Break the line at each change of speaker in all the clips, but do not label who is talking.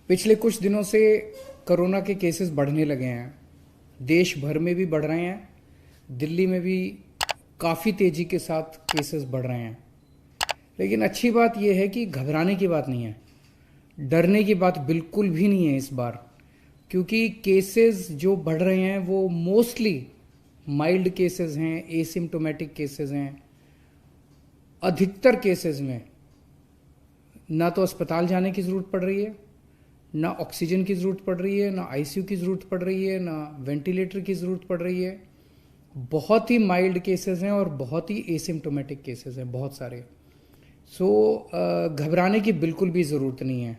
पिछले कुछ दिनों से कोरोना के केसेस बढ़ने लगे हैं। देश भर में भी बढ़ रहे हैं। दिल्ली में भी काफ़ी तेज़ी के साथ केसेस बढ़ रहे हैं। लेकिन अच्छी बात यह है कि घबराने की बात नहीं है, डरने की बात बिल्कुल भी नहीं है इस बार। क्योंकि केसेस जो बढ़ रहे हैं वो मोस्टली माइल्ड केसेस हैं, एसिम्टोमेटिक केसेस हैं। अधिकतर केसेस में ना तो अस्पताल जाने की ज़रूरत पड़ रही है, ना ऑक्सीजन की ज़रूरत पड़ रही है, ना आईसीयू की ज़रूरत पड़ रही है, ना वेंटिलेटर की ज़रूरत पड़ रही है। बहुत ही माइल्ड केसेस हैं और बहुत ही एसिम्टोमेटिक केसेस हैं, बहुत सारे। सो घबराने की बिल्कुल भी ज़रूरत नहीं है।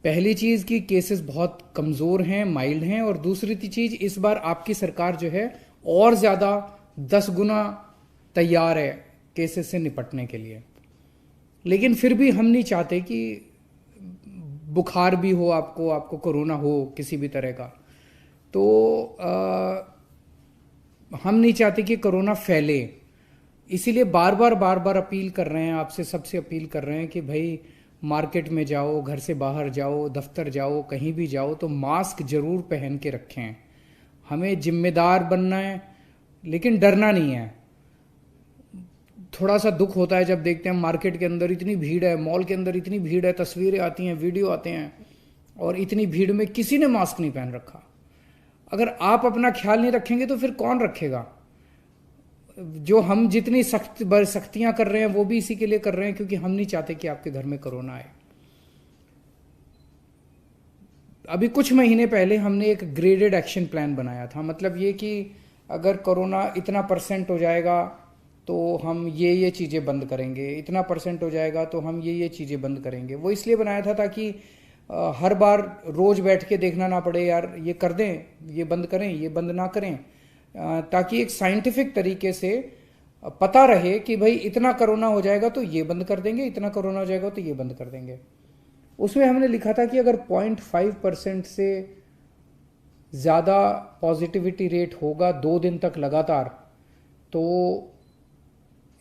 पहली चीज़ कि केसेस बहुत कमज़ोर हैं, माइल्ड हैं। और दूसरी चीज़, इस बार आपकी सरकार जो है और ज़्यादा 10 गुना तैयार है केसेस से निपटने के लिए। लेकिन फिर भी हम नहीं चाहते कि बुखार भी हो, आपको कोरोना हो किसी भी तरह का, तो हम नहीं चाहते कि कोरोना फैले। इसीलिए बार बार अपील कर रहे हैं, आपसे सबसे अपील कर रहे हैं कि भाई मार्केट में जाओ, घर से बाहर जाओ, दफ्तर जाओ, कहीं भी जाओ तो मास्क जरूर पहन के रखें। हमें जिम्मेदार बनना है, लेकिन डरना नहीं है। थोड़ा सा दुख होता है जब देखते हैं मार्केट के अंदर इतनी भीड़ है, मॉल के अंदर इतनी भीड़ है, तस्वीरें आती हैं, वीडियो आते हैं, और इतनी भीड़ में किसी ने मास्क नहीं पहन रखा। अगर आप अपना ख्याल नहीं रखेंगे तो फिर कौन रखेगा? जो हम जितनी सख्तियां कर रहे हैं वो भी इसी के लिए कर रहे हैं, क्योंकि हम नहीं चाहते कि आपके घर में कोरोना आए। अभी कुछ महीने पहले हमने एक ग्रेडेड एक्शन प्लान बनाया था। मतलब ये कि अगर कोरोना इतना % हो जाएगा तो हम ये चीज़ें बंद करेंगे, इतना % हो जाएगा तो हम ये चीज़ें बंद करेंगे। वो इसलिए बनाया था ताकि हर बार रोज बैठ के देखना ना पड़े, यार ये कर दें, ये बंद करें, ये बंद ना करें। ताकि एक साइंटिफिक तरीके से पता रहे कि भाई इतना कोरोना हो जाएगा तो ये बंद कर देंगे, इतना कोरोना हो जाएगा तो ये बंद कर देंगे। उसमें हमने लिखा था कि अगर 0.5% से ज़्यादा पॉजिटिविटी रेट होगा 2 दिन तक लगातार, तो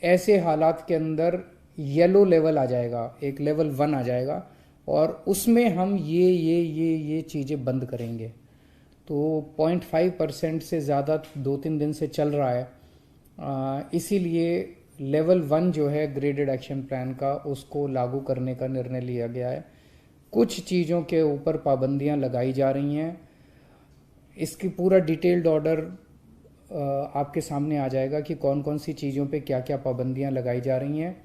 ऐसे हालात के अंदर येलो लेवल आ जाएगा, एक लेवल 1 आ जाएगा, और उसमें हम ये चीज़ें बंद करेंगे। तो 0.5% से ज़्यादा 2-3 दिन से चल रहा है, इसीलिए लेवल 1 जो है ग्रेडेड एक्शन प्लान का, उसको लागू करने का निर्णय लिया गया है। कुछ चीज़ों के ऊपर पाबंदियां लगाई जा रही हैं। इसकी पूरा डिटेल्ड ऑर्डर आपके सामने आ जाएगा कि कौन कौन सी चीज़ों पे क्या क्या पाबंदियां लगाई जा रही हैं।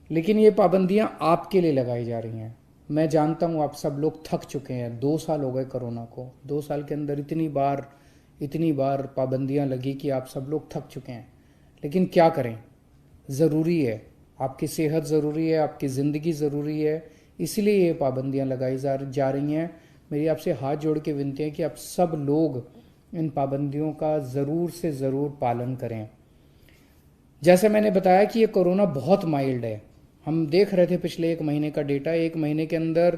लेकिन ये पाबंदियां आपके लिए लगाई जा रही हैं। मैं जानता हूँ आप सब लोग थक चुके हैं। 2 साल हो गए कोरोना को, 2 साल के अंदर इतनी बार पाबंदियां लगी कि आप सब लोग थक चुके हैं। लेकिन क्या करें, ज़रूरी है। आपकी सेहत ज़रूरी है, आपकी ज़िंदगी ज़रूरी है, इसलिए ये पाबंदियां लगाई जा रही हैं। मेरी आपसे हाथ जोड़ के विनती है कि आप सब लोग इन पाबंदियों का ज़रूर से ज़रूर पालन करें। जैसे मैंने बताया कि ये कोरोना बहुत माइल्ड है। हम देख रहे थे पिछले 1 महीने का डेटा। 1 महीने के अंदर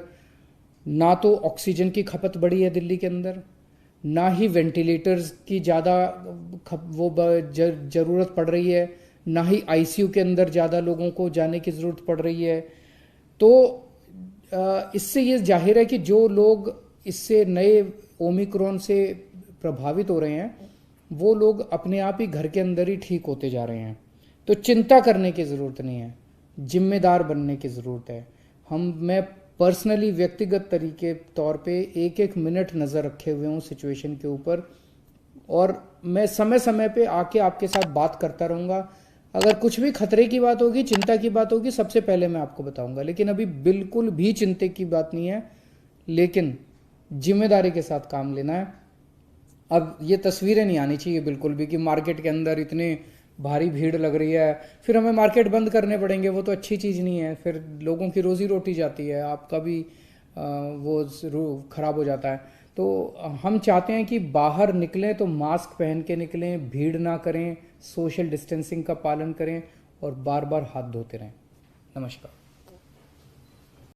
ना तो ऑक्सीजन की खपत बढ़ी है दिल्ली के अंदर, ना ही वेंटिलेटर्स की ज़्यादा ज़रूरत पड़ रही है, ना ही आईसीयू के अंदर ज़्यादा लोगों को जाने की ज़रूरत पड़ रही है। तो इससे ये जाहिर है कि जो लोग इससे नए ओमिक्रॉन से प्रभावित हो रहे हैं, वो लोग अपने आप ही घर के अंदर ही ठीक होते जा रहे हैं। तो चिंता करने की ज़रूरत नहीं है, जिम्मेदार बनने की ज़रूरत है। मैं पर्सनली, व्यक्तिगत तरीके तौर पे 1-1 मिनट नज़र रखे हुए हूँ सिचुएशन के ऊपर, और मैं समय समय पे आके आपके साथ बात करता रहूँगा। अगर कुछ भी खतरे की बात होगी, चिंता की बात होगी, सबसे पहले मैं आपको बताऊंगा। लेकिन अभी बिल्कुल भी चिंता की बात नहीं है, लेकिन जिम्मेदारी के साथ काम लेना है। अब ये तस्वीरें नहीं आनी चाहिए बिल्कुल भी कि मार्केट के अंदर इतने भारी भीड़ लग रही है, फिर हमें मार्केट बंद करने पड़ेंगे। वो तो अच्छी चीज़ नहीं है, फिर लोगों की रोजी रोटी जाती है, आपका भी वो खराब हो जाता है। तो हम चाहते हैं कि बाहर निकलें तो मास्क पहन के निकलें, भीड़ ना करें, सोशल डिस्टेंसिंग का पालन करें, और बार बार हाथ धोते रहें। नमस्कार।